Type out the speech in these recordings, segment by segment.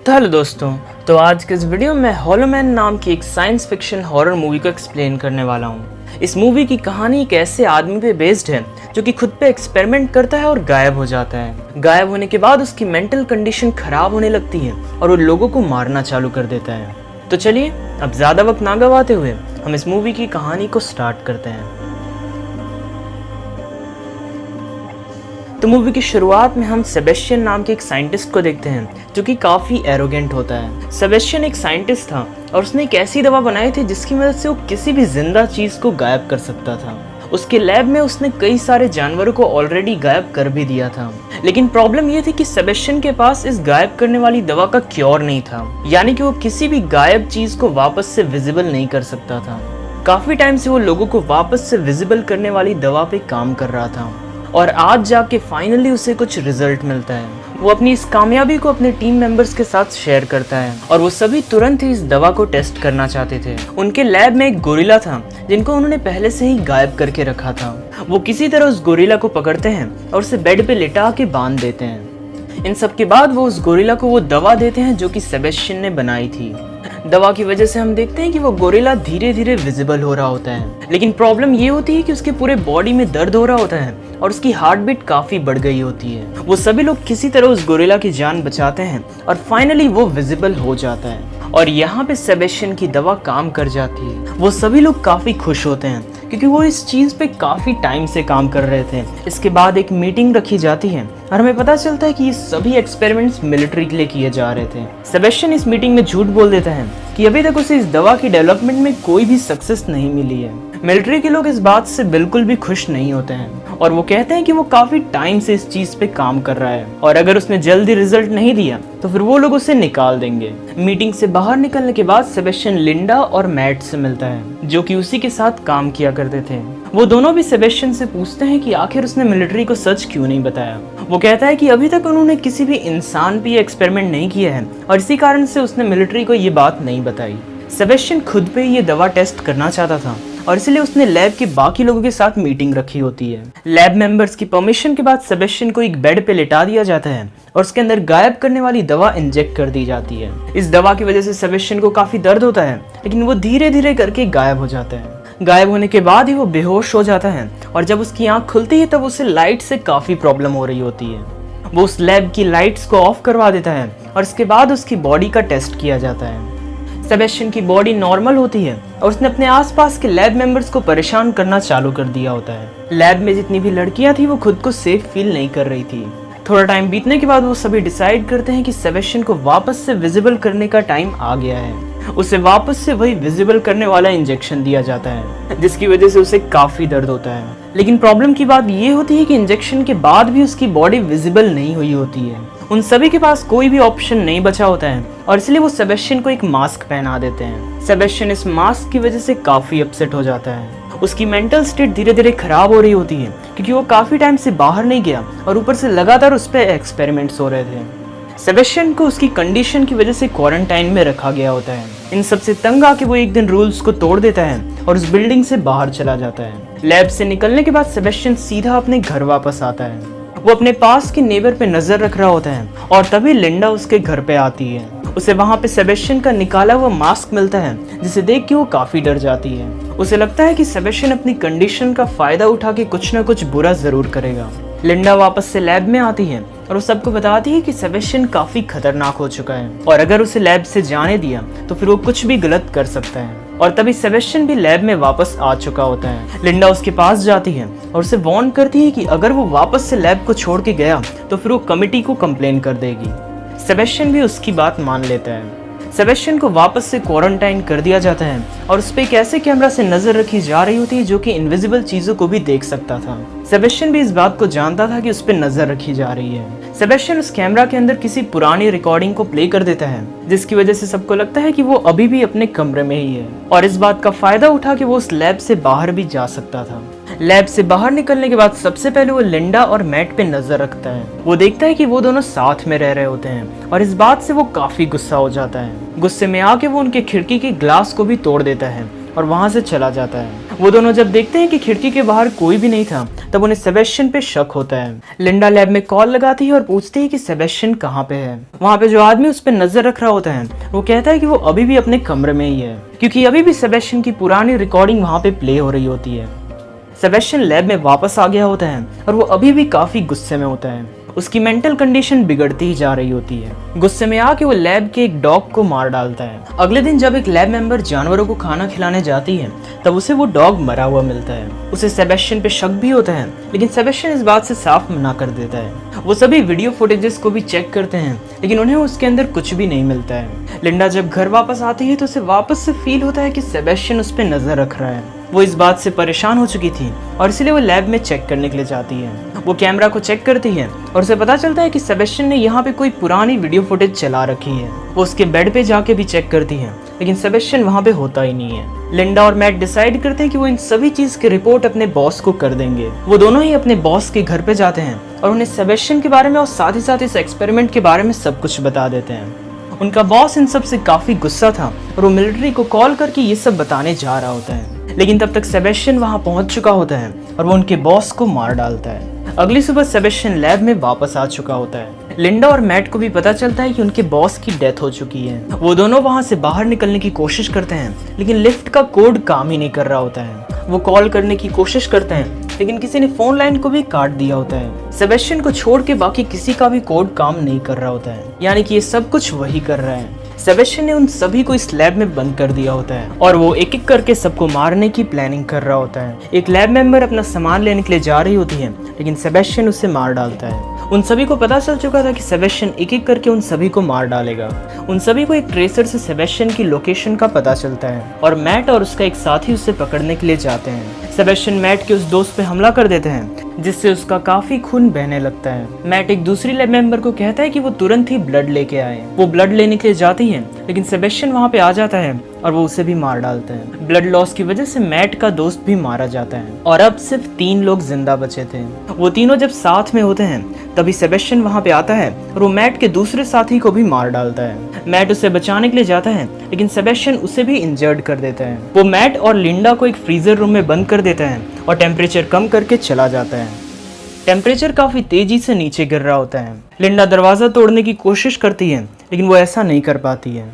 तो हेलो दोस्तों, तो आज के इस वीडियो में हॉलो मैन नाम की एक साइंस फिक्शन हॉरर मूवी को एक्सप्लेन करने वाला हूँ। इस मूवी की कहानी एक ऐसे आदमी पे बेस्ड है जो कि खुद पे एक्सपेरिमेंट करता है और गायब हो जाता है। गायब होने के बाद उसकी मेंटल कंडीशन खराब होने लगती है और वो लोगों को मारना चालू कर देता है। तो चलिए अब ज़्यादा वक्त ना गवाते हुए हम इस मूवी की कहानी को स्टार्ट करते हैं। तो मूवी की शुरुआत में हम सेबेस्टियन नाम के एक साइंटिस्ट को देखते हैं जो कि काफ़ी एरोगेंट होता है। सेबेस्टियन एक साइंटिस्ट था और उसने एक ऐसी दवा बनाई थी जिसकी मदद से वो किसी भी जिंदा चीज़ को गायब कर सकता था। उसके लैब में उसने कई सारे जानवरों को ऑलरेडी गायब कर भी दिया था, लेकिन प्रॉब्लम ये थी कि सेबेस्टियन के पास इस गायब करने वाली दवा का क्योर नहीं था, यानी कि वो किसी भी गायब चीज़ को वापस से विजिबल नहीं कर सकता था। काफ़ी टाइम से वो लोगों को वापस से विजिबल करने वाली दवा पे काम कर रहा था और आज जाके फाइनली उसे कुछ रिजल्ट मिलता है। वो अपनी इस कामयाबी को अपने टीम मेंबर्स के साथ शेयर करता है और वो सभी तुरंत ही इस दवा को टेस्ट करना चाहते थे। उनके लैब में एक गोरिल्ला था जिनको उन्होंने पहले से ही गायब करके रखा था। वो किसी तरह उस गोरिल्ला को पकड़ते हैं और उसे बेड पे लिटा के बांध देते हैं। इन सब के बाद वो उस गोरिल्ला को वो दवा देते हैं जो कि सेबेस्टियन ने बनाई थी। दवा की वजह से हम देखते हैं कि वो गोरिल्ला धीरे धीरे विजिबल हो रहा होता है, लेकिन प्रॉब्लम ये होती है कि उसके पूरे बॉडी में दर्द हो रहा होता है और उसकी हार्ट बीट काफी बढ़ गई होती है। वो सभी लोग किसी तरह उस गोरिल्ला की जान बचाते हैं और फाइनली वो विजिबल हो जाता है और यहाँ पे सेबेस्टियन की दवा काम कर जाती है। वो सभी लोग काफी खुश होते हैं क्योंकि वो इस चीज पे काफी टाइम से काम कर रहे थे। इसके बाद एक मीटिंग रखी जाती है और हमें पता चलता है कि ये सभी एक्सपेरिमेंट्स मिलिट्री के लिए किए जा रहे थे। सेबेस्टियन इस मीटिंग में झूठ बोल देता है कि अभी तक उसे इस दवा की डेवलपमेंट में कोई भी सक्सेस नहीं मिली है। मिलिट्री के लोग इस बात से बिल्कुल भी खुश नहीं होते हैं और वो कहते हैं कि वो काफी टाइम से इस चीज पे काम कर रहा है और अगर उसने जल्दी रिजल्ट नहीं दिया तो फिर वो लोग उसे निकाल देंगे। मीटिंग से बाहर निकलने के बाद सेबेस्टियन लिंडा और मैट से मिलता है जो कि उसी के साथ काम किया करते थे। वो दोनों भी सेबेस्टियन से पूछते हैं कि आखिर उसने मिलिट्री को सच क्यों नहीं बताया। वो कहता है कि अभी तक उन्होंने किसी भी इंसान पे एक्सपेरिमेंट नहीं किया है और इसी कारण से उसने मिलिट्री को ये बात नहीं बताई। सेबेस्टियन खुद पे ये दवा टेस्ट करना चाहता था और इसलिए उसने लैब के बाकी लोगों के साथ मीटिंग रखी होती है। लैब मेंबर्स की परमिशन के बाद सेबेस्टियन को एक बेड पे लिटा दिया जाता है और उसके अंदर गायब करने वाली दवा इंजेक्ट कर दी जाती है। इस दवा की वजह से सेबेस्टियन को काफी दर्द होता है, लेकिन वो धीरे धीरे करके गायब हो जाता है। गायब होने के बाद ही वो बेहोश हो जाता है और जब उसकी आंख खुलती है तब उसे लाइट से काफी प्रॉब्लम हो रही होती है। वो उस लैब की लाइट्स को ऑफ करवा देता है और इसके बाद उसकी बॉडी का टेस्ट किया जाता है। सेबेस्टियन की बॉडी नॉर्मल होती है और उसने अपने आसपास के लैब मेंबर्स को परेशान करना चालू कर दिया होता है। लैब में जितनी भी लड़कियां थी वो खुद को सेफ फील नहीं कर रही थी। थोड़ा टाइम बीतने के बाद वो सभी डिसाइड करते हैं कि सेबेस्टियन को वापस से विजिबल करने का टाइम आ गया है। उसे वापस से वही विजिबल करने वाला इंजेक्शन दिया जाता है जिसकी वजह से उसे काफी दर्द होता है, लेकिन प्रॉब्लम की बात ये होती है कि इंजेक्शन के बाद भी उसकी बॉडी विजिबल नहीं हुई होती है। उन सभी के पास कोई भी ऑप्शन नहीं बचा होता है और इसलिए वो सेबेस्टियन को एक मास्क पहना देते हैं। सेबेस्टियन इस मास्क की वजह से काफी अपसेट हो जाता है। उसकी मेंटल स्टेट धीरे धीरे खराब हो रही होती है क्योंकि वो काफी टाइम से बाहर नहीं गया और ऊपर से लगातार उस पर एक्सपेरिमेंट्स हो रहे थे। सेबेस्टियन को उसकी कंडीशन की वजह से क्वारंटाइन में रखा गया होता है। इन सबसे तंग आके वो एक दिन रूल्स को तोड़ देता है और उस बिल्डिंग से बाहर चला जाता है। लैब से निकलने के बाद सेबेस्टियन सीधा अपने घर वापस आता है। वो अपने पास के नेबर पे नजर रख रहा होता है और तभी लिंडा उसके घर पे आती है। उसे वहाँ पे सेबेस्टियन का निकाला हुआ मास्क मिलता है जिसे देख के वो काफी डर जाती है। उसे लगता है कि सेबेस्टियन अपनी कंडीशन का फायदा उठा के कुछ न कुछ बुरा जरूर करेगा। लिंडा वापस से लैब में आती है और वो सबको बताती है कि सेबेस्टियन काफी खतरनाक हो चुका है और अगर उसे लैब से जाने दिया तो फिर वो कुछ भी गलत कर सकता है। और तभी सेबेस्टियन भी लैब में वापस आ चुका होता है। लिंडा उसके पास जाती है और उसे वार्न करती है कि अगर वो वापस से लैब को छोड़ के गया तो फिर वो कमिटी को कंप्लेन कर देगी। सेबेस्टियन भी उसकी बात मान लेता है। सेबेस्टियन को वापस से क्वारंटाइन कर दिया जाता है और उस पर एक ऐसे कैमरा से नजर रखी जा रही होती है जो कि इनविजिबल चीजों को भी देख सकता था। सेबेस्टियन भी इस बात को जानता था कि उस पर नजर रखी जा रही है। सेबेस्टियन उस कैमरा के अंदर किसी पुरानी रिकॉर्डिंग को प्ले कर देता है जिसकी वजह से सबको लगता है कि वो अभी भी अपने कमरे में ही है और इस बात का फायदा उठा के वो उस लैब से बाहर भी जा सकता था। लैब से बाहर निकलने के बाद सबसे पहले वो लिंडा और मैट पे नजर रखता है। वो देखता है कि वो दोनों साथ में रह रहे होते हैं और इस बात से वो काफी गुस्सा हो जाता है। गुस्से में आके वो उनके खिड़की के ग्लास को भी तोड़ देता है और वहाँ से चला जाता है। वो दोनों जब देखते हैं कि खिड़की के बाहर कोई भी नहीं था, तब उन्हें सेबेस्टियन पे शक होता है। लिंडा लैब में कॉल लगाती है और पूछती है कि सेबेस्टियन कहाँ पे है। वहाँ पे जो आदमी उस पर नजर रख रहा होता है वो कहता है कि वो अभी भी अपने कमरे में ही है, क्योंकि अभी भी सेबेस्टियन की पुरानी रिकॉर्डिंग वहाँ पे प्ले हो रही होती है। सेबेस्टियन लैब में वापस आ गया होता है और वो अभी भी काफी गुस्से में होता है। उसकी मेंटल कंडीशन बिगड़ती ही जा रही होती है। गुस्से में आके वो लैब के एक डॉग को मार डालता है। अगले दिन जब एक लैब मेंबर जानवरों को खाना खिलाने जाती है, तब उसे वो डॉग मरा हुआ मिलता है। उसे सेबेस्टियन पे शक भी होता है, लेकिन सेबेस्टियन इस बात से साफ मना कर देता है। वो सभी वीडियो फुटेजेस को भी चेक करते हैं, लेकिन उन्हें उसके अंदर कुछ भी नहीं मिलता है। लिंडा जब घर वापस आती है तो उसे वापस से फील होता है कि सेबेस्टियन उस पर नजर रख रहा है। वो इस बात से परेशान हो चुकी थी और इसलिए वो लैब में चेक करने के लिए जाती है। वो कैमरा को चेक करती है और उसे पता चलता है कि सेबेस्टियन ने यहाँ पे कोई पुरानी वीडियो फुटेज चला रखी है। वो उसके बेड पे जाके भी चेक करती है, लेकिन सेबेस्टियन वहाँ पे होता ही नहीं है। लिंडा और मैट डिसाइड करते हैं कि वो इन सभी चीज की रिपोर्ट अपने बॉस को कर देंगे। वो दोनों ही अपने बॉस के घर पे जाते हैं और उन्हें सेबेस्टियन के बारे में और साथ ही साथ इस एक्सपेरिमेंट के बारे में सब कुछ बता देते हैं। उनका बॉस इन सब से काफी गुस्सा था और वो मिलिट्री को कॉल करके ये सब बताने जा रहा होता है, लेकिन तब तक सेबेस्टियन वहां पहुंच चुका होता है और वो उनके बॉस को मार डालता है। अगली सुबह सेबेस्टियन लैब में वापस आ चुका होता है। लिंडा और मैट को भी पता चलता है कि उनके बॉस की डेथ हो चुकी है। वो दोनों वहां से बाहर निकलने की कोशिश करते हैं, लेकिन लिफ्ट का कोड काम ही नहीं कर रहा होता है। वो कॉल करने की कोशिश करते हैं, लेकिन किसी ने फोन लाइन को भी काट दिया होता है। सेबेस्टियन को छोड़ के बाकी किसी का भी कोड काम नहीं कर रहा होता है, यानी कि ये सब कुछ वही कर रहा है। सेबेस्टियन ने उन सभी को इस लैब में बंद कर दिया होता है और वो एक एक करके सबको मारने की प्लानिंग कर रहा होता है। एक लैब मेंबर अपना सामान लेने के लिए जा रही होती है, लेकिन सेबेस्टियन उसे मार डालता है। उन सभी को पता चल चुका था कि सेबेस्टियन एक एक करके उन सभी को मार डालेगा। उन सभी को एक ट्रेसर से सेबेस्टियन की लोकेशन का पता चलता है और मैट और उसका एक साथी उसे पकड़ने के लिए जाते हैं। सेबेस्टियन मैट के उस दोस्त पे हमला कर देते हैं, जिससे उसका काफी खून बहने लगता है। मैट एक दूसरी लैब मेंबर को कहता है कि वो तुरंत ही ब्लड लेके आए। वो ब्लड लेने के लिए जाती है, लेकिन सेबेस्टियन वहाँ पे आ जाता है और वो उसे भी मार डालता है। ब्लड लॉस की वजह से मैट का दोस्त भी मारा जाता है और अब सिर्फ 3 लोग जिंदा बचे थे। वो तीनों जब साथ में होते हैं, तभी सेबेस्टियन वहाँ पे आता है और वो मैट के दूसरे साथी को भी मार डालता है। मैट उसे बचाने के लिए जाता है, लेकिन सेबेस्टियन उसे भी इंजर्ड कर देता है। वो मैट और लिंडा को एक फ्रीजर रूम में बंद कर देता है और टेम्परेचर कम करके चला जाता है। टेम्परेचर काफी तेजी से नीचे गिर रहा होता है। लिंडा दरवाजा तोड़ने की कोशिश करती है, लेकिन वो ऐसा नहीं कर पाती है।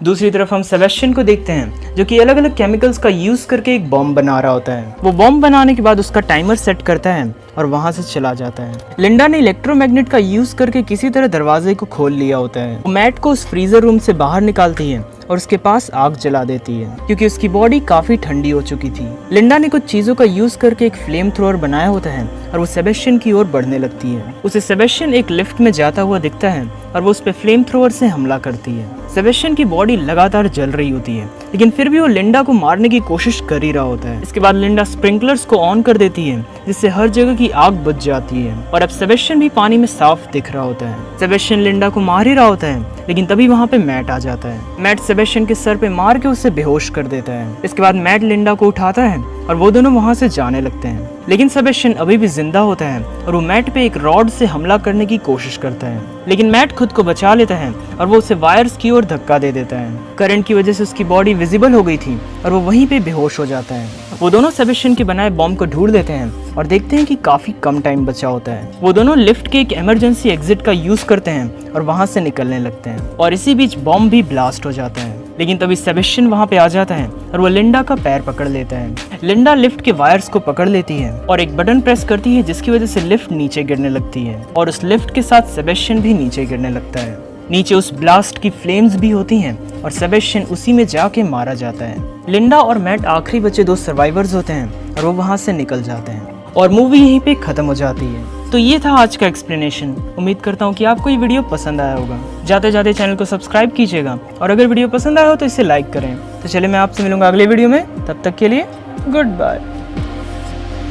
दूसरी तरफ हम सेबेस्टियन को देखते हैं, जो कि अलग अलग केमिकल्स का यूज करके एक बॉम्ब बना रहा होता है। वो बॉम्ब बनाने के बाद उसका टाइमर सेट करता है और वहां से चला जाता है। लिंडा ने इलेक्ट्रोमैग्नेट का यूज करके किसी तरह दरवाजे को खोल लिया होता है। वो मैट को उस फ्रीजर रूम से बाहर निकालती है और उसके पास आग जला देती है, क्योंकि उसकी बॉडी काफी ठंडी हो चुकी थी। लिंडा ने कुछ चीजों का यूज करके एक फ्लेम थ्रोअर बनाया होता है और वो सेबेस्टियन की ओर बढ़ने लगती है। उसे सेबेस्टियन एक लिफ्ट में जाता हुआ दिखता है और वो उस पे फ्लेम थ्रोअर से हमला करती है। सेबेस्टियन की बॉडी लगातार जल रही होती है, लेकिन फिर भी वो लिंडा को मारने की कोशिश कर ही रहा होता है। इसके बाद लिंडा स्प्रिंकलर्स को ऑन कर देती है, जिससे हर जगह की आग बुझ जाती है और अब सेबेस्टियन भी पानी में साफ दिख रहा होता है। सेबेस्टियन लिंडा को मार ही रहा होता है, लेकिन तभी वहाँ पे मैट आ जाता है। मैट सेबेस्टियन के सर पे मार के उसे बेहोश कर देता है। इसके बाद मैट लिंडा को उठाता है और वो दोनों वहाँ से जाने लगते हैं, लेकिन सेबेस्टियन अभी भी जिंदा होता है और वो मैट पे एक रॉड से हमला करने की कोशिश करता है, लेकिन मैट खुद को बचा लेता है और वो उसे वायर्स की ओर धक्का दे देता है। करंट की वजह से उसकी बॉडी विजिबल हो गई थी और वो वहीं पे बेहोश हो जाता है। वो दोनों सेबेस्टियन के बनाए बॉम्ब को ढूंढ देते हैं और देखते हैं कि काफी कम टाइम बचा होता है। वो दोनों लिफ्ट के एक इमरजेंसी एग्जिट का यूज करते हैं और वहां से निकलने लगते हैं और इसी बीच बॉम्ब भी ब्लास्ट हो जाता है। लेकिन तभी सेबेस्टियन वहां पे आ जाता है और वो लिंडा का पैर पकड़ लेता है। लिंडा लिफ्ट के वायर्स को पकड़ लेती है और एक बटन प्रेस करती है, जिसकी वजह से लिफ्ट नीचे गिरने लगती है और उस लिफ्ट के साथ सेबेस्टियन भी नीचे गिरने लगता है। नीचे उस ब्लास्ट की फ्लेम्स भी होती हैं और सेबेस्टियन उसी में जाके मारा जाता है। लिंडा और मैट आखिरी बचे 2 सर्वाइवर्स होते हैं और वो वहां से निकल जाते हैं और मूवी यहीं पे खत्म हो जाती है। तो ये था आज का एक्सप्लेनेशन। उम्मीद करता हूँ कि आपको ये वीडियो पसंद आया होगा। जाते जाते चैनल को सब्सक्राइब कीजिएगा और अगर वीडियो पसंद आया हो तो इसे लाइक करें। तो चलिए मैं आपसे मिलूंगा अगले वीडियो में, तब तक के लिए गुड बाय।